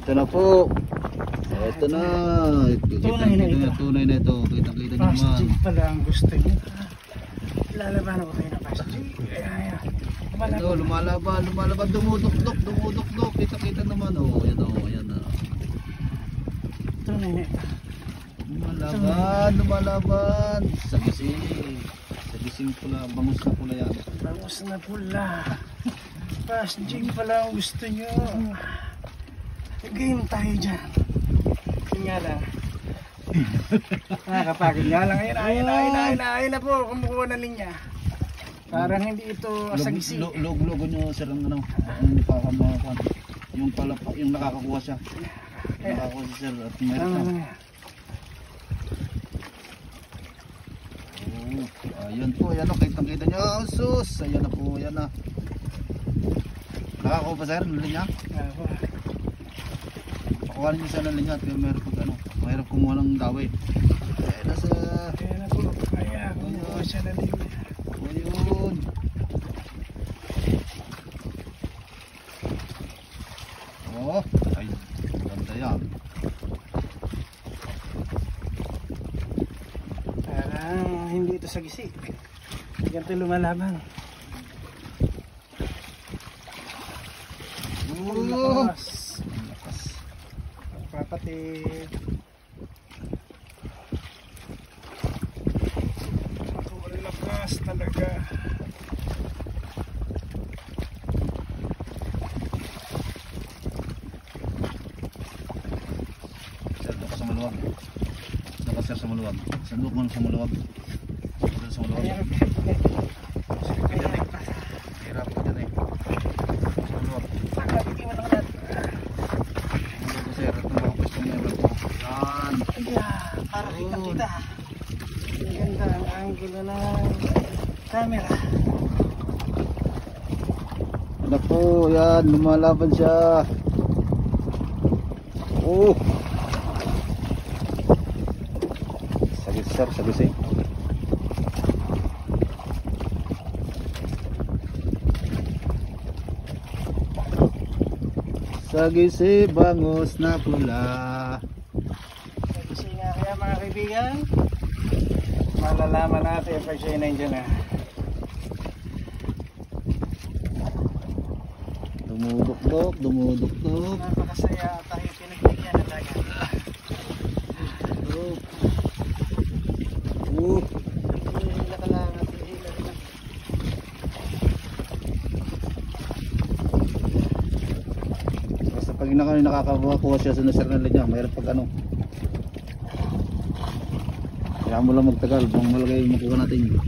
Ito na po. Ito na. Tunay na ito. Tunay na ito. Kita-kita naman. Fast jig pala ang gusto niyo. Lalaban ako kayo na fast jig. Ayan. Ito, lumalaban. Dumudok-dok. Kita-kita naman. Oh, yan oh. Yan na. Tunay na ito. Lumalaban. Sa gising pula. Bangus na pula yan. Bangus na pula. Fast jig pala ang gusto niyo. Game tayo dyan. Nga lang. Nakakapagod nga lang. Ayun na po. Kumukuha na linya. Parang hindi ito sagisi. Logo nyo sir ang ano. Yung palapa, yung nakakakuha siya. Nakakakuha si sir at meron na. Ayan po. Ayan o. Kitang-kita nyo. Sus. Ayan na po. Ayan na. Nakakakuha pa sir? Linya? Pakuha niyo siya ng linya. Kaya meron pag ano. Mahirap kumuha ng daway. Ayan na sir. Ayan na po. Ayan. Kumuha siya ng linya. Ayun. Oh, ay, ganda yan. Parang hindi ito sagisi. Ganito lumalaban. Lakas. Papatid. Lakas talaga. Sir, dapat sa maluwag. Dapat sir sa maluwag. Sandok mo sa maluwag. Sir sa maluwag. Hirap ka dyan eh. Sa maluwag. Sir, ito mga pwesto niya. Yan. Ayan, para kita-kita. Ang ganda ang angulo ng camera. Ano po, yan, lumalaban siya. Oh. Sagis sir, sagis eh. Sagis eh, bangus na pula. Kasi nga kaya mga kaibigan, malalaman natin pag siya nandiyan na. Dumudok-dok. Napakasaya tayo pinagbigyan na dagat. Hila ka lang at hila ka lang. Basta pag nakakakuha siya sa nasir ng linya, mayroon pag ano. Kaya mo lang magtagal, bang malagay makuha natin.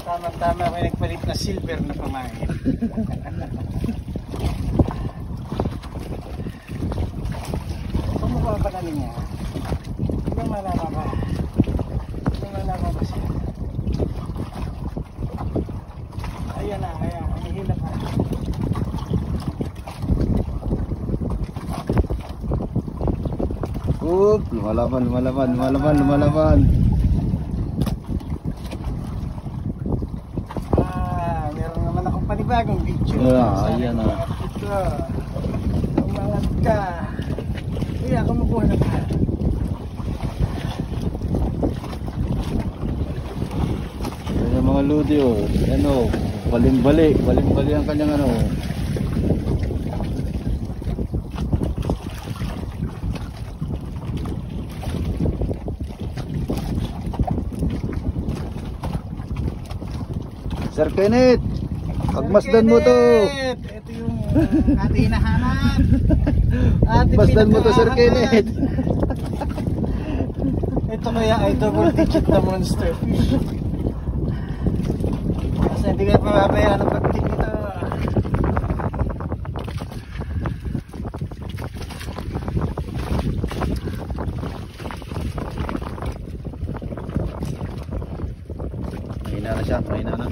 Tama-tama ako yung nagpalit na silver na pamain. Kumukuha pa na niya. Hindi malama ba? Hindi malama ba siya? Ayan na, ayan. Mahihila pa. Lumalaban. Meron naman akong panibagong video. Ayan na. Ito. Umangat ka. Kaya kumukuha na ba? Ayan mga lodi oh. Ano, balimbali ang kanyang ano. Sir Kenneth, pagmasdan mo to. Ito yung ating hinahanap. Pagmasdan mo to Sir Kenneth. Ito kaya ay double digit na monster fish. Kasi hindi ka pababayaan ang pagtik nito. Mahina na siya, mahina na.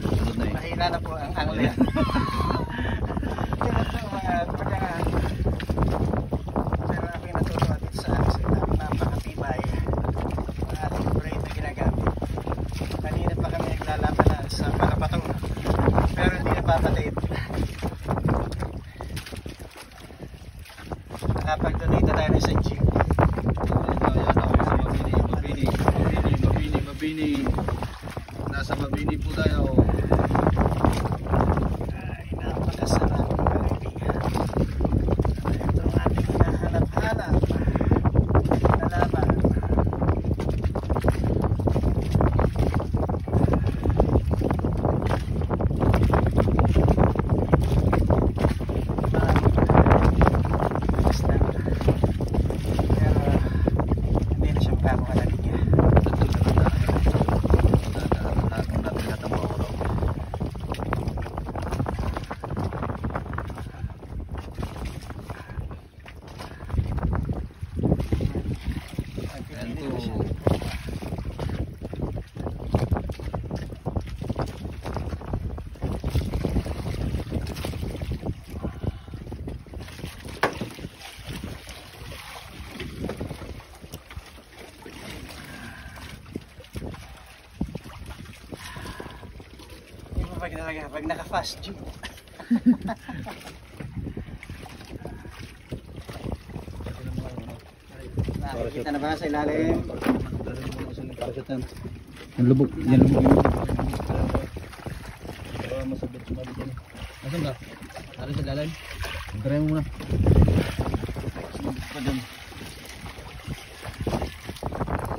Sunod na eh. Mahina na po ang angler. Ito mga pagka pero ako natutuwa dito sa Dito tayo na sa jeep. Ayan ako sa Mabini. Nasa Mabini po tayo. Ay, napakasarap mga kaibigan. Ito ang ating hinahanap-hanap na laban. Pag naka-fast jeep. Nakikita na ba sa ilalim? Yan lubog. Yan lubog. Para masabit sa mali dyan. Nasaan ka? Tara sa dalan. Try mo muna. Sumabit pa dyan.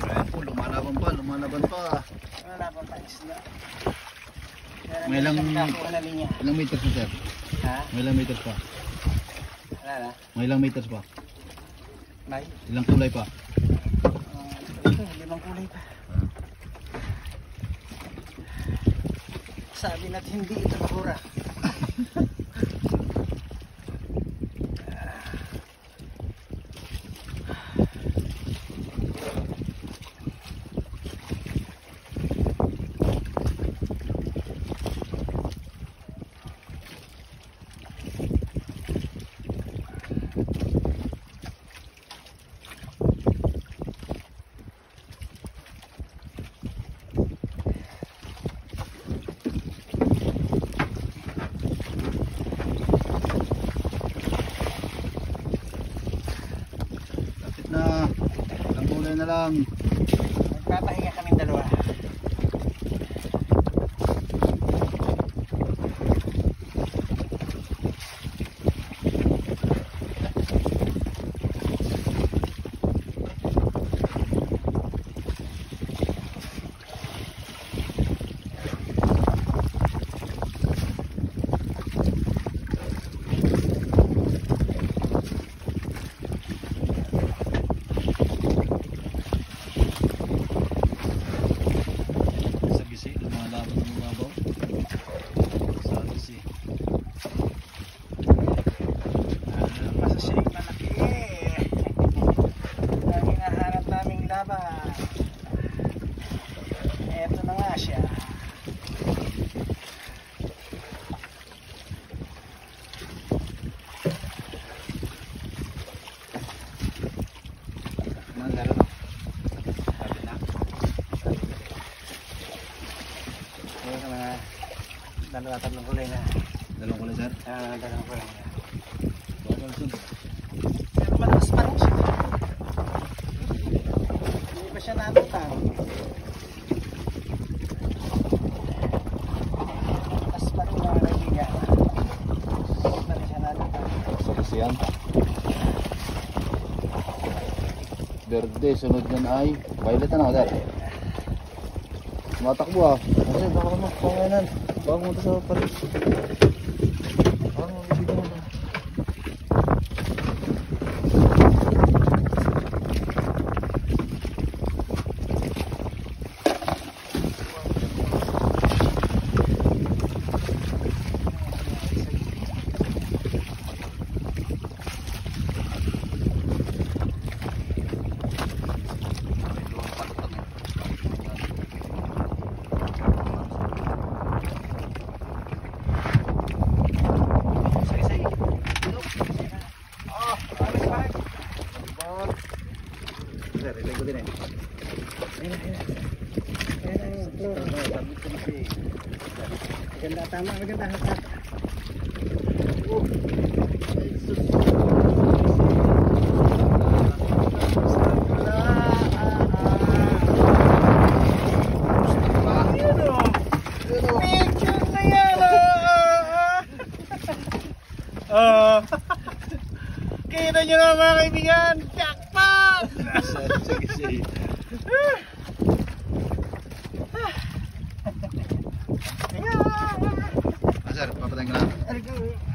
Ayan po, lumalaban pa. Lumalaban pa isla. May ilang meters na sir? Ha? May ilang meters pa? Wala na? May ilang meters pa? May? Ilang kulay pa? Ito, 5 kulay pa. Sabi na't hindi ito mura. Na lang. Magpapahinga kaming dalawa. Eto na nga siya. Manggaro. Sabi na. Ayan sa mga dalawa-tatlong kulay na. Dalawang kulay sir? Dalawang kulay na. Bawal sun. Pero malakas pa rin siya. Hindi pa siya nalutang. Yan. Verde, sunod yan ay violet na agad. Matakbo ah. Kasi baka mo pangalan. Baka mo sa palit. Maganda, tama, maganda. mga kaibigan! Jackpot! Sige, sige. Sir, papatayin ka na.